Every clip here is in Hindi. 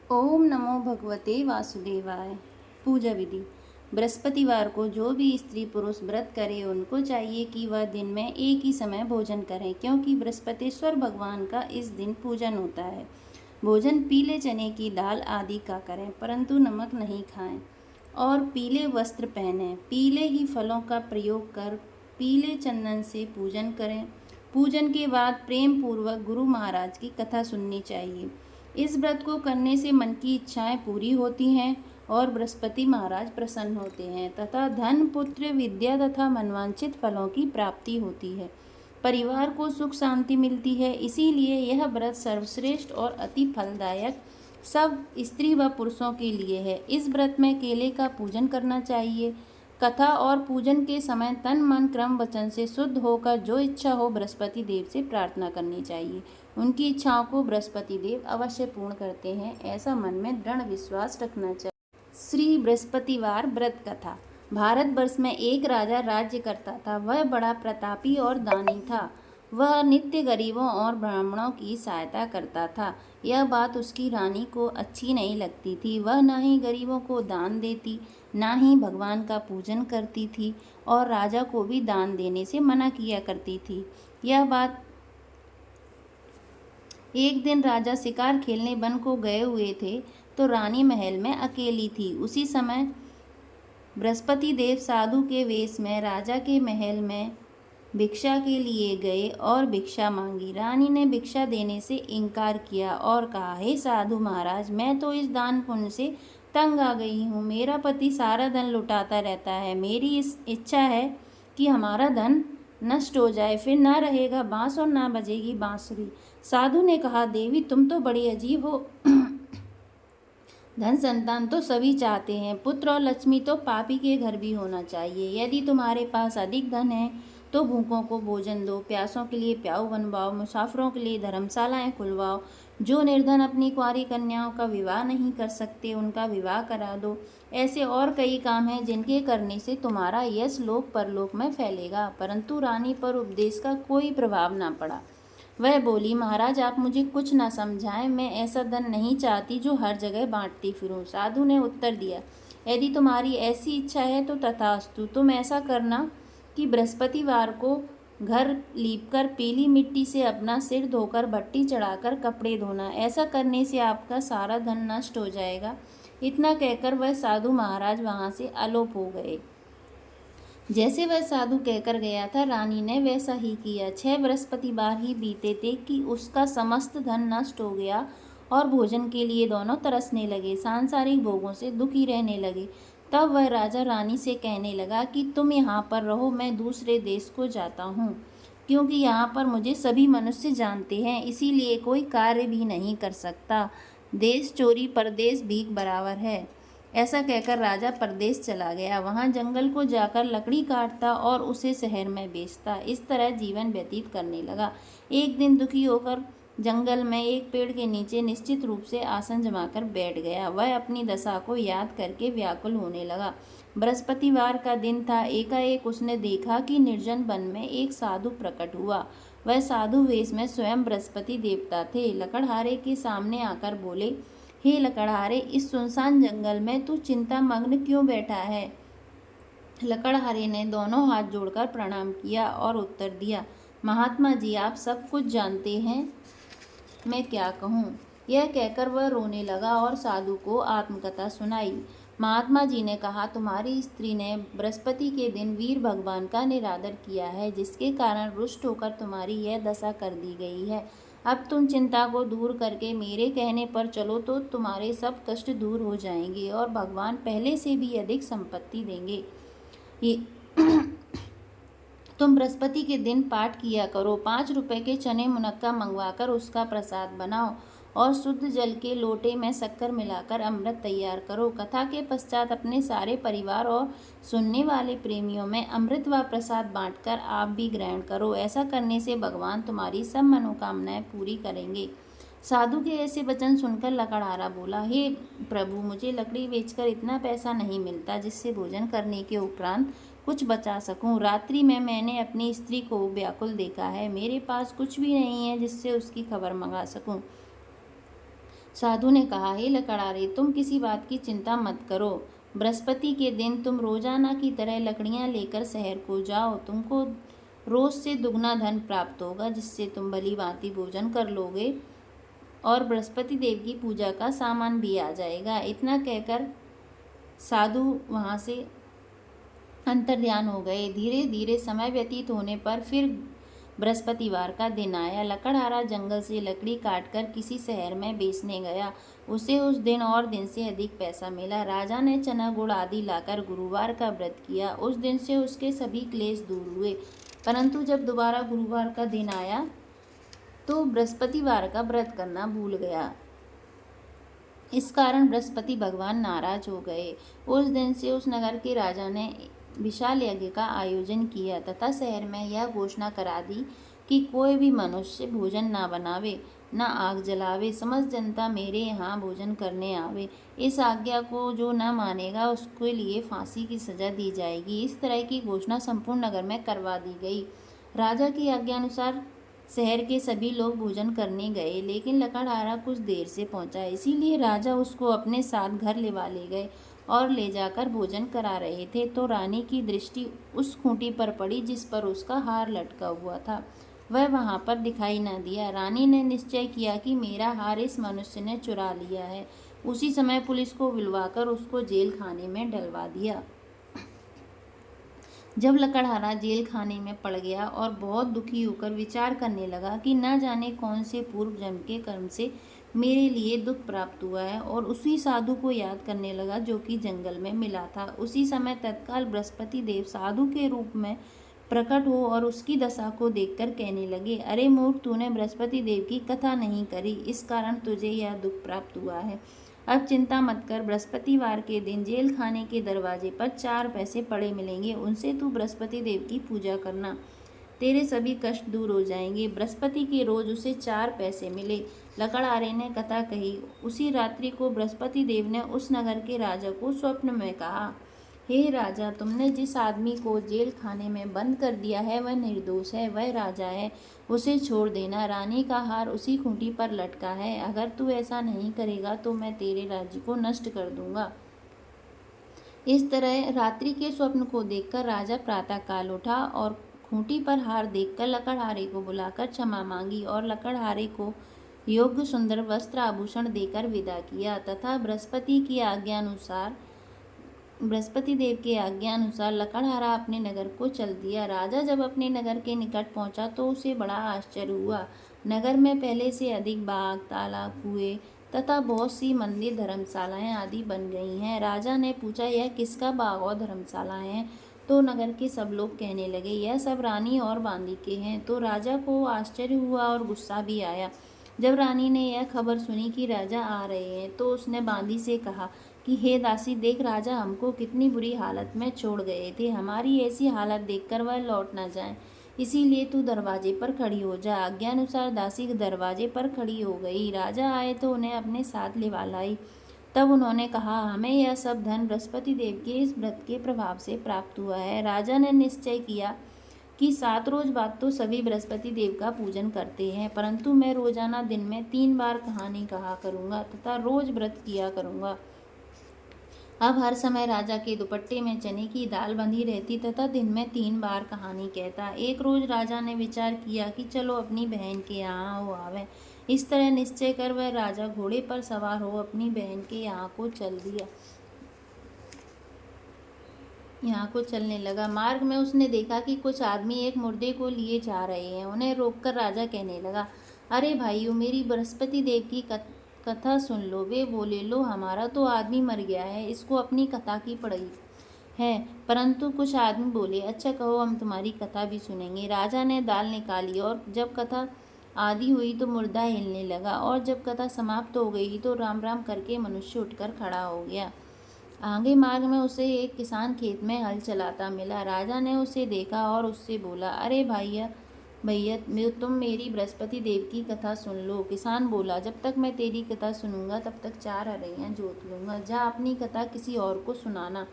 ओम नमो भगवते वासुदेवाय। पूजा विधि। बृहस्पतिवार को जो भी स्त्री पुरुष व्रत करे उनको चाहिए कि वह दिन में एक ही समय भोजन करें, क्योंकि बृहस्पतिश्वर भगवान का इस दिन पूजन होता है। भोजन पीले चने की दाल आदि का करें, परंतु नमक नहीं खाएं, और पीले वस्त्र पहनें। पीले ही फलों का प्रयोग कर पीले चंदन से पूजन करें। पूजन के बाद प्रेम पूर्वक गुरु महाराज की कथा सुननी चाहिए। इस व्रत को करने से मन की इच्छाएं पूरी होती हैं और बृहस्पति महाराज प्रसन्न होते हैं तथा धन, पुत्र, विद्या तथा मनवांछित फलों की प्राप्ति होती है। परिवार को सुख शांति मिलती है। इसीलिए यह व्रत सर्वश्रेष्ठ और अति फलदायक सब स्त्री व पुरुषों के लिए है। इस व्रत में केले का पूजन करना चाहिए। कथा और पूजन के समय तन मन क्रम वचन से शुद्ध होकर जो इच्छा हो बृहस्पति देव से प्रार्थना करनी चाहिए। उनकी इच्छाओं को बृहस्पति देव अवश्य पूर्ण करते हैं, ऐसा मन में दृढ़ विश्वास रखना चाहिए। श्री बृहस्पतिवार व्रत कथा। भारतवर्ष में एक राजा राज्य करता था। वह बड़ा प्रतापी और दानी था। वह नित्य गरीबों और ब्राह्मणों की सहायता करता था। यह बात उसकी रानी को अच्छी नहीं लगती थी। वह न ही गरीबों को दान देती, न ही भगवान का पूजन करती थी, और राजा को भी दान देने से मना किया करती थी। यह बात एक दिन राजा शिकार खेलने वन को गए हुए थे, तो रानी महल में अकेली थी। उसी समय बृहस्पति देव साधु के वेश में राजा के महल में भिक्षा के लिए गए और भिक्षा मांगी। रानी ने भिक्षा देने से इनकार किया और कहा, हे साधु महाराज, मैं तो इस दान पुण्य से तंग आ गई हूँ। मेरा पति सारा धन लुटाता रहता है। मेरी इस इच्छा है कि हमारा धन नष्ट हो जाए, फिर ना रहेगा बांस और ना बजेगी बांसुरी। साधु ने कहा, देवी तुम तो बड़ी अजीब हो। धन संतान तो सभी चाहते हैं, पुत्र और लक्ष्मी तो पापी के घर भी होना चाहिए। यदि तुम्हारे पास अधिक धन है तो भूखों को भोजन दो, प्यासों के लिए प्याऊ बनवाओ, मुसाफिरों के लिए धर्मशालाएं खुलवाओ। जो निर्धन अपनी कुंवारी कन्याओं का विवाह नहीं कर सकते उनका विवाह करा दो। ऐसे और कई काम हैं जिनके करने से तुम्हारा यश लोक परलोक में फैलेगा। परंतु रानी पर उपदेश का कोई प्रभाव ना पड़ा। वह बोली, महाराज आप मुझे कुछ ना समझाएं, मैं ऐसा धन नहीं चाहती जो हर जगह बांटती फिरूं। साधु ने उत्तर दिया, यदि तुम्हारी ऐसी इच्छा है तो तथास्तु। तुम ऐसा करना कि बृहस्पतिवार को घर लीपकर पीली मिट्टी से अपना सिर धोकर भट्टी चढ़ाकर कपड़े धोना। ऐसा करने से आपका सारा धन नष्ट हो जाएगा। इतना कहकर वह साधु महाराज वहां से अलोप हो गए। जैसे वह साधु कहकर गया था, रानी ने वैसा ही किया। 6 बृहस्पतिवार ही बीते थे कि उसका समस्त धन नष्ट हो गया और भोजन के लिए दोनों तरसने लगे, सांसारिक भोगों से दुखी रहने लगे। तब वह राजा रानी से कहने लगा कि तुम यहाँ पर रहो, मैं दूसरे देश को जाता हूँ, क्योंकि यहाँ पर मुझे सभी मनुष्य जानते हैं, इसीलिए कोई कार्य भी नहीं कर सकता। देश चोरी परदेश भीख बराबर है। ऐसा कहकर राजा परदेश चला गया। वहां जंगल को जाकर लकड़ी काटता और उसे शहर में बेचता। इस तरह जीवन व्यतीत करने लगा। एक दिन दुखी होकर जंगल में एक पेड़ के नीचे निश्चित रूप से आसन जमाकर बैठ गया। वह अपनी दशा को याद करके व्याकुल होने लगा। बृहस्पतिवार का दिन था। एकाएक उसने देखा कि निर्जन वन में एक साधु प्रकट हुआ। वह साधु वेश में स्वयं बृहस्पति देवता थे। लकड़हारे के सामने आकर बोले, हे लकड़हारे, इस सुनसान जंगल में तू चिंता मग्न क्यों बैठा है? लकड़हारे ने दोनों हाथ जोड़कर प्रणाम किया और उत्तर दिया, महात्मा जी आप सब कुछ जानते हैं, मैं क्या कहूँ। यह कहकर वह रोने लगा और साधु को आत्मकथा सुनाई। महात्मा जी ने कहा, तुम्हारी स्त्री ने बृहस्पति के दिन वीर भगवान का निरादर किया है, जिसके कारण रुष्ट होकर तुम्हारी यह दशा कर दी गई है। अब तुम चिंता को दूर करके मेरे कहने पर चलो तो तुम्हारे सब कष्ट दूर हो जाएंगे और भगवान पहले से भी अधिक संपत्ति देंगे। ये तुम बृहस्पति के दिन पाठ किया करो। 5 रुपए के चने मुनक्का मंगवाकर उसका प्रसाद बनाओ और शुद्ध जल के लोटे में शक्कर मिलाकर अमृत तैयार करो। कथा के पश्चात अपने सारे परिवार और सुनने वाले प्रेमियों में अमृत व प्रसाद बांटकर आप भी ग्रहण करो। ऐसा करने से भगवान तुम्हारी सब मनोकामनाएं पूरी करेंगे। साधु के ऐसे वचन सुनकर लकड़हारा बोला, हे प्रभु, मुझे लकड़ी बेचकर इतना पैसा नहीं मिलता जिससे भोजन करने के उपरांत कुछ बचा सकूं। रात्रि में मैंने अपनी स्त्री को व्याकुल देखा है। मेरे पास कुछ भी नहीं है जिससे उसकी खबर मंगा सकूं। साधु ने कहा, हे लकड़हारे, तुम किसी बात की चिंता मत करो। बृहस्पति के दिन तुम रोजाना की तरह लकड़ियां लेकर शहर को जाओ। तुमको रोज से दुगना धन प्राप्त होगा, जिससे तुम भली भांति भोजन कर लोगे और बृहस्पति देव की पूजा का सामान भी आ जाएगा। इतना कहकर साधु वहां से अंतर्ध्यान हो गए। धीरे धीरे समय व्यतीत होने पर फिर बृहस्पतिवार का दिन आया। लकड़हारा जंगल से लकड़ी काटकर किसी शहर में बेचने गया। उसे उस दिन और दिन से अधिक पैसा मिला। राजा ने चना गुड़ आदि लाकर गुरुवार का व्रत किया। उस दिन से उसके सभी क्लेश दूर हुए। परंतु जब दोबारा गुरुवार का दिन आया तो बृहस्पतिवार का व्रत करना भूल गया। इस कारण बृहस्पति भगवान नाराज हो गए। उस दिन से उस नगर के राजा ने विशाल यज्ञ का आयोजन किया तथा शहर में यह घोषणा करा दी कि कोई भी मनुष्य भोजन ना बनावे, ना आग जलावे। समस्त जनता मेरे यहाँ भोजन करने आवे। इस आज्ञा को जो न मानेगा उसके लिए फांसी की सजा दी जाएगी। इस तरह की घोषणा संपूर्ण नगर में करवा दी गई। राजा की आज्ञानुसार शहर के सभी लोग भोजन करने गए, लेकिन लकड़हारा कुछ देर से पहुंचा। इसीलिए राजा उसको अपने साथ घर ले गए और ले जाकर भोजन करा रहे थे तो रानी की दृष्टि उस खूंटी पर पड़ी जिस पर उसका हार लटका हुआ था। वह वहां पर दिखाई न दिया। रानी ने निश्चय किया कि मेरा हार इस मनुष्य ने चुरा लिया है। उसी समय पुलिस को बुलवाकर उसको जेल खाने में डलवा दिया। जब लकड़हारा जेल खाने में पड़ गया और बहुत दुखी होकर विचार करने लगा कि न जाने कौन से पूर्व जन्म के कर्म से मेरे लिए दुख प्राप्त हुआ है, और उसी साधु को याद करने लगा जो कि जंगल में मिला था। उसी समय तत्काल बृहस्पति देव साधु के रूप में प्रकट हो और उसकी दशा को देखकर कहने लगे, अरे मूर्ख, तूने बृहस्पति देव की कथा नहीं करी, इस कारण तुझे यह दुख प्राप्त हुआ है। अब चिंता मत कर, बृहस्पतिवार के दिन जेल खाने के दरवाजे पर 4 पैसे पड़े मिलेंगे, उनसे तू बृहस्पति देव की पूजा करना, तेरे सभी कष्ट दूर हो जाएंगे। बृहस्पति के रोज उसे 4 पैसे मिले। लकड़हारे ने कथा कही। उसी रात्रि को बृहस्पति देव ने उस नगर के राजा को स्वप्न में कहा, हे राजा, तुमने जिस आदमी को जेल खाने में बंद कर दिया है वह निर्दोष है, वह राजा है, उसे छोड़ देना। रानी का हार उसी खूंटी पर लटका है। अगर तू ऐसा नहीं करेगा तो मैं तेरे राज्य को नष्ट कर दूंगा। इस तरह रात्रि के स्वप्न को देखकर राजा प्रातः काल उठा और खूंटी पर हार देखकर लकड़हारे को बुलाकर क्षमा मांगी और लकड़हारे को योग्य सुंदर वस्त्र आभूषण देकर विदा किया तथा बृहस्पति देव के आज्ञा अनुसार लकड़हारा अपने नगर को चल दिया। राजा जब अपने नगर के निकट पहुंचा तो उसे बड़ा आश्चर्य हुआ। नगर में पहले से अधिक बाग, तालाब, कुएं तथा बहुत सी मंदिर, धर्मशालाएं आदि बन गई हैं। राजा ने पूछा, यह किसका बाग और धर्मशालाएं हैं? तो नगर के सब लोग कहने लगे, यह सब रानी और बांदी के हैं। तो राजा को आश्चर्य हुआ और गुस्सा भी आया। जब रानी ने यह खबर सुनी कि राजा आ रहे हैं तो उसने बांदी से कहा कि हे दासी, देख, राजा हमको कितनी बुरी हालत में छोड़ गए थे। हमारी ऐसी हालत देखकर वह लौट न जाए, इसीलिए तू दरवाजे पर खड़ी हो जा। आज्ञानुसार दासी दरवाजे पर खड़ी हो गई। राजा आए तो उन्हें अपने साथ लिवा लाई। तब उन्होंने कहा, हमें यह सब धन बृहस्पति देव के इस व्रत के प्रभाव से प्राप्त हुआ है। राजा ने निश्चय किया कि 7 रोज बाद तो सभी बृहस्पति देव का पूजन करते हैं, परंतु मैं रोजाना दिन में 3 बार कहानी कहा करूँगा तथा रोज व्रत किया करूँगा। अब हर समय राजा के दुपट्टे में चने की दाल बंधी रहती तथा दिन में 3 बार कहानी कहता। एक रोज राजा ने विचार किया कि चलो अपनी बहन के यहाँ हो आवे। इस तरह निश्चय कर वह राजा घोड़े पर सवार हो अपनी बहन के यहाँ को चलने लगा। मार्ग में उसने देखा कि कुछ आदमी एक मुर्दे को लिए जा रहे हैं। उन्हें रोककर राजा कहने लगा, अरे भाइयों, मेरी बृहस्पति देव की कथा सुन लो। वे बोले, लो, हमारा तो आदमी मर गया है, इसको अपनी कथा की पड़ी है। परंतु कुछ आदमी बोले, अच्छा कहो, हम तुम्हारी कथा भी सुनेंगे। राजा ने दाल निकाली और जब कथा आदि हुई तो मुर्दा हिलने लगा, और जब कथा समाप्त हो गई तो राम राम करके मनुष्य उठकर खड़ा हो गया। आगे मार्ग में उसे एक किसान खेत में हल चलाता मिला। राजा ने उसे देखा और उससे बोला, अरे भैया, तुम मेरी बृहस्पति देव की कथा सुन लो। किसान बोला, जब तक मैं तेरी कथा सुनूंगा तब तक 4 हरैयाँ जोत लूंगा। जा अपनी कथा किसी और को सुनाना।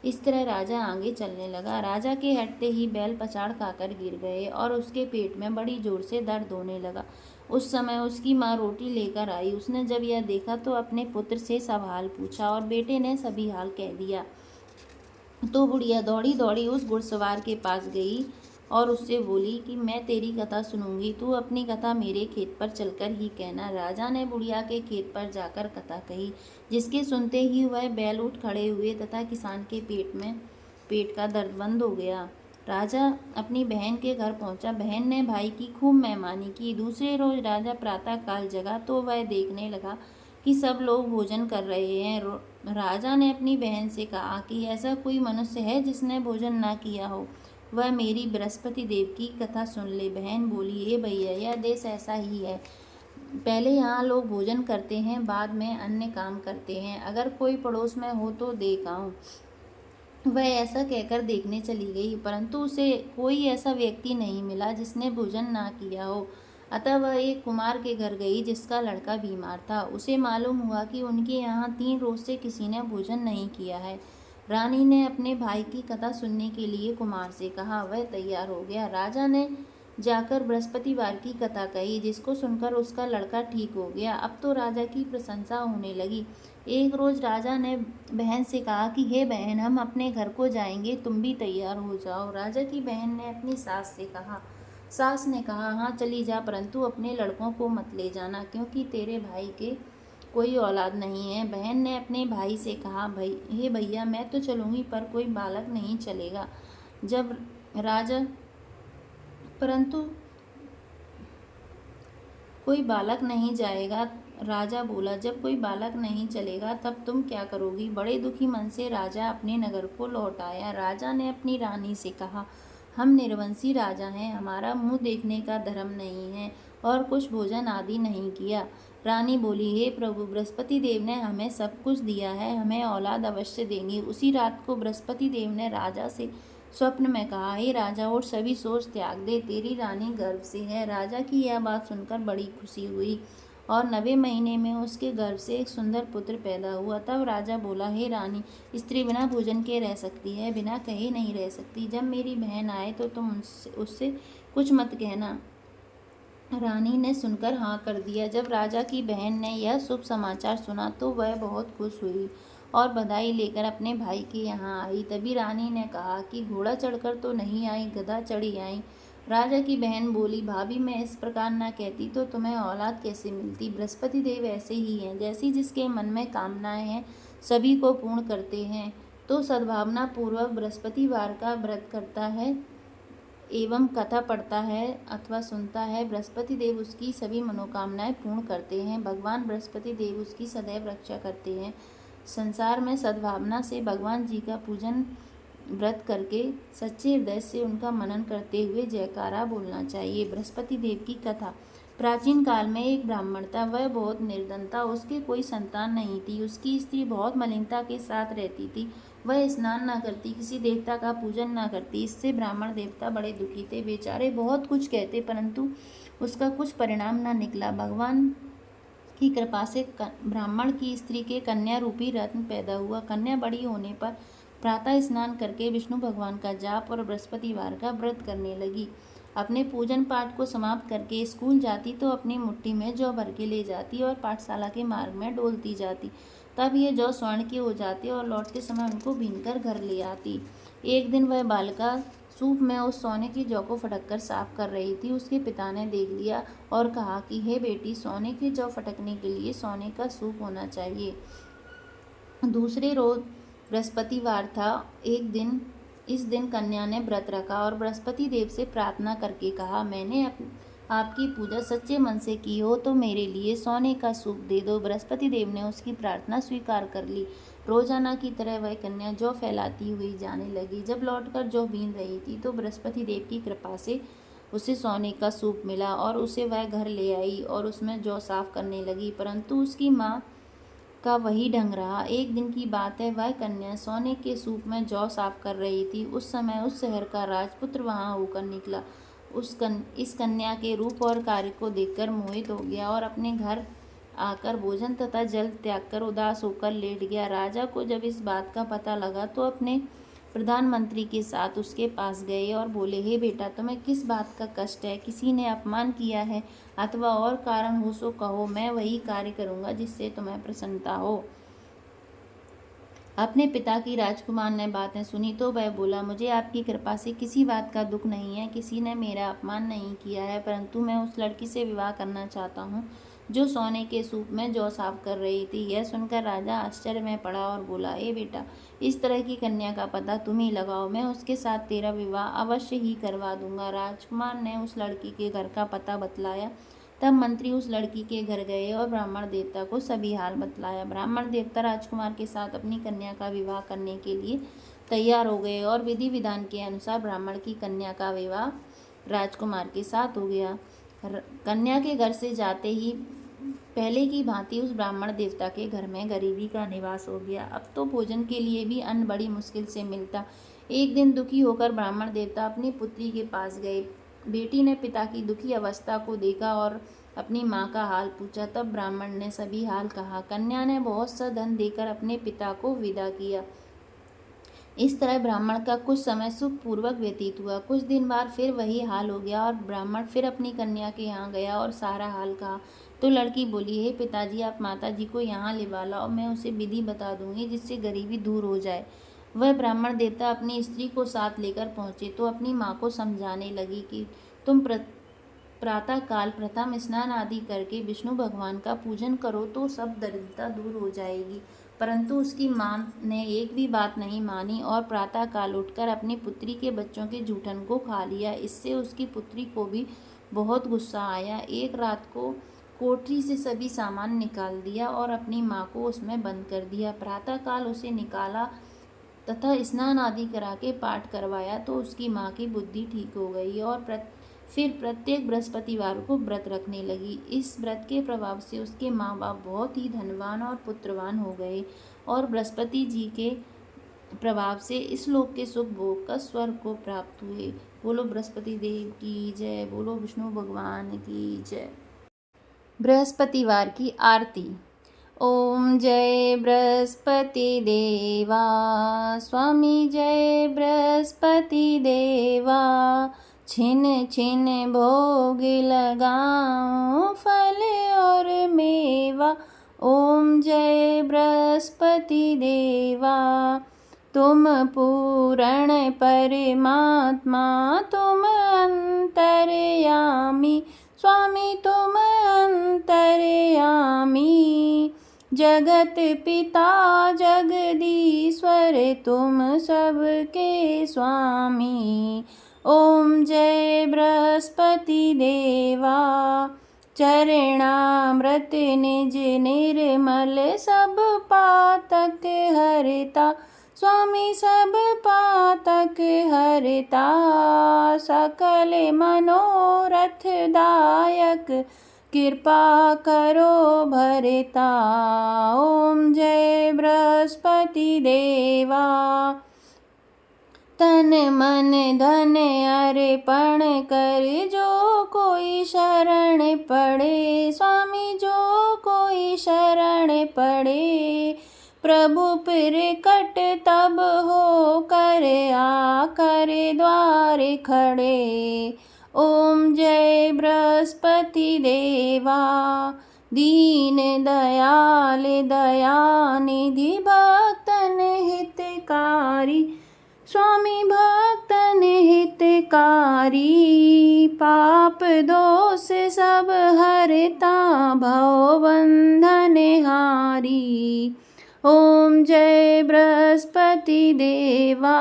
इस तरह राजा आगे चलने लगा। राजा के हटते ही बैल पछाड़ खाकर गिर गए और उसके पेट में बड़ी जोर से दर्द होने लगा। उस समय उसकी माँ रोटी लेकर आई। उसने जब यह देखा तो अपने पुत्र से सब हाल पूछा और बेटे ने सभी हाल कह दिया। तो बुढ़िया दौड़ी दौड़ी उस घुड़सवार के पास गई और उससे बोली कि मैं तेरी कथा सुनूंगी, तू अपनी कथा मेरे खेत पर चलकर ही कहना। राजा ने बुढ़िया के खेत पर जाकर कथा कही, जिसके सुनते ही वह बैल उठ खड़े हुए तथा किसान के पेट का दर्द बंद हो गया। राजा अपनी बहन के घर पहुंचा। बहन ने भाई की खूब मेहमानी की। दूसरे रोज राजा प्रातः काल जगा तो वह देखने लगा कि सब लोग भोजन कर रहे हैं। राजा ने अपनी बहन से कहा कि ऐसा कोई मनुष्य है जिसने भोजन ना किया हो, वह मेरी बृहस्पति देव की कथा सुन ले। बहन बोली, हे भैया, यह देश ऐसा ही है। पहले यहाँ लोग भोजन करते हैं, बाद में अन्य काम करते हैं। अगर कोई पड़ोस में हो तो देख आऊं। वह ऐसा कहकर देखने चली गई, परंतु उसे कोई ऐसा व्यक्ति नहीं मिला जिसने भोजन ना किया हो। अतः वह एक कुमार के घर गई जिसका लड़का बीमार था। उसे मालूम हुआ कि उनके यहाँ 3 रोज से किसी ने भोजन नहीं किया है। रानी ने अपने भाई की कथा सुनने के लिए कुमार से कहा। वह तैयार हो गया। राजा ने जाकर बृहस्पतिवार की कथा कही, जिसको सुनकर उसका लड़का ठीक हो गया। अब तो राजा की प्रशंसा होने लगी। एक रोज राजा ने बहन से कहा कि हे बहन, हम अपने घर को जाएंगे, तुम भी तैयार हो जाओ। राजा की बहन ने अपनी सास से कहा। सास ने कहा, हाँ चली जा, परंतु अपने लड़कों को मत ले जाना, क्योंकि तेरे भाई के कोई औलाद नहीं है। बहन ने अपने भाई से कहा, हे भैया, मैं तो चलूँगी, पर कोई बालक नहीं चलेगा। जब राजा परंतु कोई बालक नहीं जाएगा। राजा बोला, जब कोई बालक नहीं चलेगा तब तुम क्या करोगी? बड़े दुखी मन से राजा अपने नगर को लौट आया। राजा ने अपनी रानी से कहा, हम निर्वंशी राजा हैं, हमारा मुंह देखने का धर्म नहीं है और कुछ भोजन आदि नहीं किया। रानी बोली, हे प्रभु, बृहस्पति देव ने हमें सब कुछ दिया है, हमें औलाद अवश्य देंगे। उसी रात को बृहस्पति देव ने राजा से स्वप्न में कहा, हे राजा, और सभी सोच त्याग दे, तेरी रानी गर्भ से है। राजा की यह बात सुनकर बड़ी खुशी हुई और 9वें महीने में उसके गर्भ से एक सुंदर पुत्र पैदा हुआ। तब राजा बोला, हे रानी, स्त्री बिना भोजन के रह सकती है, बिना कहे नहीं रह सकती। जब मेरी बहन आए तो तुम उससे कुछ मत कहना। रानी ने सुनकर हाँ कर दिया। जब राजा की बहन ने यह शुभ समाचार सुना तो वह बहुत खुश हुई और बधाई लेकर अपने भाई के यहाँ आई। तभी रानी ने कहा कि घोड़ा चढ़कर तो नहीं आई, गधा चढ़ी आई। राजा की बहन बोली, भाभी, मैं इस प्रकार ना कहती तो तुम्हें औलाद कैसे मिलती? बृहस्पति देव ऐसे ही हैं, जैसी जिसके मन में कामनाएं हैं सभी को पूर्ण करते हैं। तो सद्भावना पूर्वक बृहस्पतिवार का व्रत करता है एवं कथा पढ़ता है अथवा सुनता है, बृहस्पति देव उसकी सभी मनोकामनाएं पूर्ण करते हैं। भगवान बृहस्पति देव उसकी सदैव रक्षा करते हैं। संसार में सद्भावना से भगवान जी का पूजन व्रत करके सच्चे हृदय से उनका मनन करते हुए जयकारा बोलना चाहिए। बृहस्पति देव की कथा। प्राचीन काल में एक ब्राह्मण था। वह बहुत निर्धन था, उसके कोई संतान नहीं थी। उसकी स्त्री बहुत मलिनता के साथ रहती थी। वह स्नान न करती, किसी देवता का पूजन न करती। इससे ब्राह्मण देवता बड़े दुखी थे। बेचारे बहुत कुछ कहते, परंतु उसका कुछ परिणाम न निकला। भगवान की कृपा से ब्राह्मण की स्त्री के कन्या रूपी रत्न पैदा हुआ। कन्या बड़ी होने पर प्रातः स्नान करके विष्णु भगवान का जाप और बृहस्पतिवार का व्रत करने लगी। अपने पूजन पाठ को समाप्त करके स्कूल जाती तो अपनी मुट्ठी में जौ भर के ले जाती और पाठशाला के मार्ग में डोलती जाती। तब ये जौ स्वर्ण की हो जाती और लौटते समय उनको बीनकर घर ले आती। एक दिन वह बालिका सूप में उस सोने की जौ को फटक साफ कर रही थी। उसके पिता ने देख लिया और कहा कि हे बेटी, सोने की जौ फटकने के लिए सोने का सूप होना चाहिए। दूसरे रोज बृहस्पतिवार था। इस दिन कन्या ने व्रत रखा और बृहस्पति देव से प्रार्थना करके कहा, मैंने आपकी पूजा सच्चे मन से की हो तो मेरे लिए सोने का सूप दे दो। बृहस्पति देव ने उसकी प्रार्थना स्वीकार कर ली। रोजाना की तरह वह कन्या जौ फैलाती हुई जाने लगी। जब लौटकर जौ बीन रही थी तो बृहस्पति देव की कृपा से उसे सोने का सूप मिला और उसे वह घर ले आई और उसमें जौ साफ करने लगी, परंतु उसकी माँ का वही ढंग रहा। एक दिन की बात है, वह कन्या सोने के सूप में जौ साफ कर रही थी। उस समय उस शहर का राजपुत्र वहां होकर निकला। इस कन्या के रूप और कार्य को देखकर मोहित हो गया और अपने घर आकर भोजन तथा जल त्याग कर उदास होकर लेट गया। राजा को जब इस बात का पता लगा तो अपने प्रधानमंत्री के साथ उसके पास गए और बोले, हे बेटा, तुम्हें किस बात का कष्ट है? किसी ने अपमान किया है अथवा और कारण हो सो कहो, मैं वही कार्य करूँगा जिससे तुम्हें प्रसन्नता हो। अपने पिता की राजकुमार ने बातें सुनी तो वह बोला, मुझे आपकी कृपा से किसी बात का दुख नहीं है, किसी ने मेरा अपमान नहीं किया है, परंतु मैं उस लड़की से विवाह करना चाहता हूँ जो सोने के सूप में जौ साफ कर रही थी। यह सुनकर राजा आश्चर्य में पड़ा और बोला, ए बेटा, इस तरह की कन्या का पता तुम ही लगाओ, मैं उसके साथ तेरा विवाह अवश्य ही करवा दूंगा। राजकुमार ने उस लड़की के घर का पता बतलाया। तब मंत्री उस लड़की के घर गए और ब्राह्मण देवता को सभी हाल बतलाया। ब्राह्मण देवता राजकुमार के साथ अपनी कन्या का विवाह करने के लिए तैयार हो गए और विधि विधान के अनुसार ब्राह्मण की कन्या का विवाह राजकुमार के साथ हो गया। कन्या के घर से जाते ही पहले की भांति उस ब्राह्मण देवता के घर में गरीबी का निवास हो गया। अब तो भोजन के लिए भी अन्न बड़ी मुश्किल से मिलता। एक दिन दुखी होकर ब्राह्मण देवता अपनी पुत्री के पास गए। बेटी ने पिता की दुखी अवस्था को देखा और अपनी माँ का हाल पूछा। तब ब्राह्मण ने सभी हाल कहा। कन्या ने बहुत सा धन देकर अपने पिता को विदा किया। इस तरह ब्राह्मण का कुछ समय सुखपूर्वक व्यतीत हुआ। कुछ दिन बाद फिर वही हाल हो गया और ब्राह्मण फिर अपनी कन्या के यहाँ गया और सारा हाल कहा। तो लड़की बोली, हे पिताजी, आप माताजी को यहाँ लिवा लाओ, मैं उसे विधि बता दूंगी जिससे गरीबी दूर हो जाए। वह ब्राह्मण देवता अपनी स्त्री को साथ लेकर पहुँचे तो अपनी माँ को समझाने लगी कि तुम प्रातः काल प्रथम स्नान आदि करके विष्णु भगवान का पूजन करो तो सब दरिद्रता दूर हो जाएगी। परंतु उसकी माँ ने एक भी बात नहीं मानी और प्रातः काल उठकर अपनी पुत्री के बच्चों के जूठन को खा लिया। इससे उसकी पुत्री को भी बहुत गुस्सा आया। एक रात को कोठरी से सभी सामान निकाल दिया और अपनी माँ को उसमें बंद कर दिया। प्रातः काल उसे निकाला तथा स्नान आदि करा के पाठ करवाया तो उसकी माँ की बुद्धि ठीक हो गई और फिर प्रत्येक बृहस्पतिवार को व्रत रखने लगी। इस व्रत के प्रभाव से उसके माँ बाप बहुत ही धनवान और पुत्रवान हो गए और बृहस्पति जी के प्रभाव से इस लोक के सुख भोग का स्वर्ग को प्राप्त हुए। बोलो बृहस्पति देव की जय, बोलो विष्णु भगवान की जय। बृहस्पतिवार की आरती। ओम जय बृहस्पति देवा, स्वामी जय बृहस्पति देवा, छिन छिन भोग लगाऊं फल और मेवा। ओम जय बृहस्पति देवा, तुम पूर्ण परमात्मा, तुम अंतर्यामी, स्वामी तुम अंतर्यामी। जगत पिता जगदीश्वर, तुम सबके स्वामी। ओम जय बृहस्पति देवा, चरणामृत निज निर्मल, सब पातक हरता, स्वामी सब पातक हरता। सकल मनोरथ दायक, कृपा करो भरता। ओम जय बृहस्पति देवा, तन मन धन अर्पण कर जो कोई शरण पड़े, स्वामी जो कोई शरण पड़े। प्रभु प्रकट तब हो कर आकर द्वार खड़े। ओम जय बृहस्पति देवा, दीन दयाल दयानिधि, भक्तन हितकारी, स्वामी भक्तन हितकारी। पाप दोष सब हरता, भव बंधन हारी। ओम जय बृहस्पति देवा,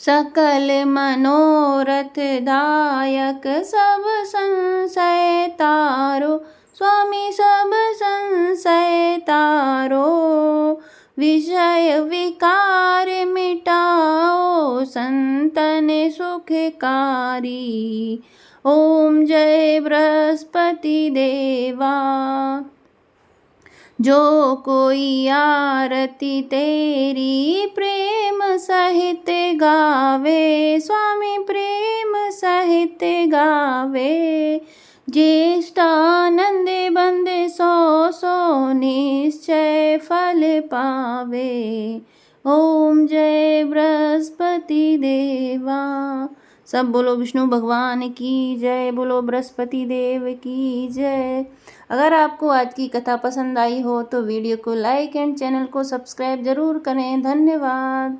सकल मनोरथ दायक, सब संशय तारो, स्वामी सब संशय तारो। विषय विकार मिटाओ, संतन सुखकारी। ओम जय बृहस्पति देवा, जो कोई आरती तेरी प्रेम सहित गावे, स्वामी प्रेम सहित गावे। ज्येष्ठानंद बंद सो सो निश्चय फल पावे। ओम जय बृहस्पति देवा। सब बोलो विष्णु भगवान की जय, बोलो बृहस्पति देव की जय। अगर आपको आज की कथा पसंद आई हो तो वीडियो को लाइक एंड चैनल को सब्सक्राइब जरूर करें। धन्यवाद।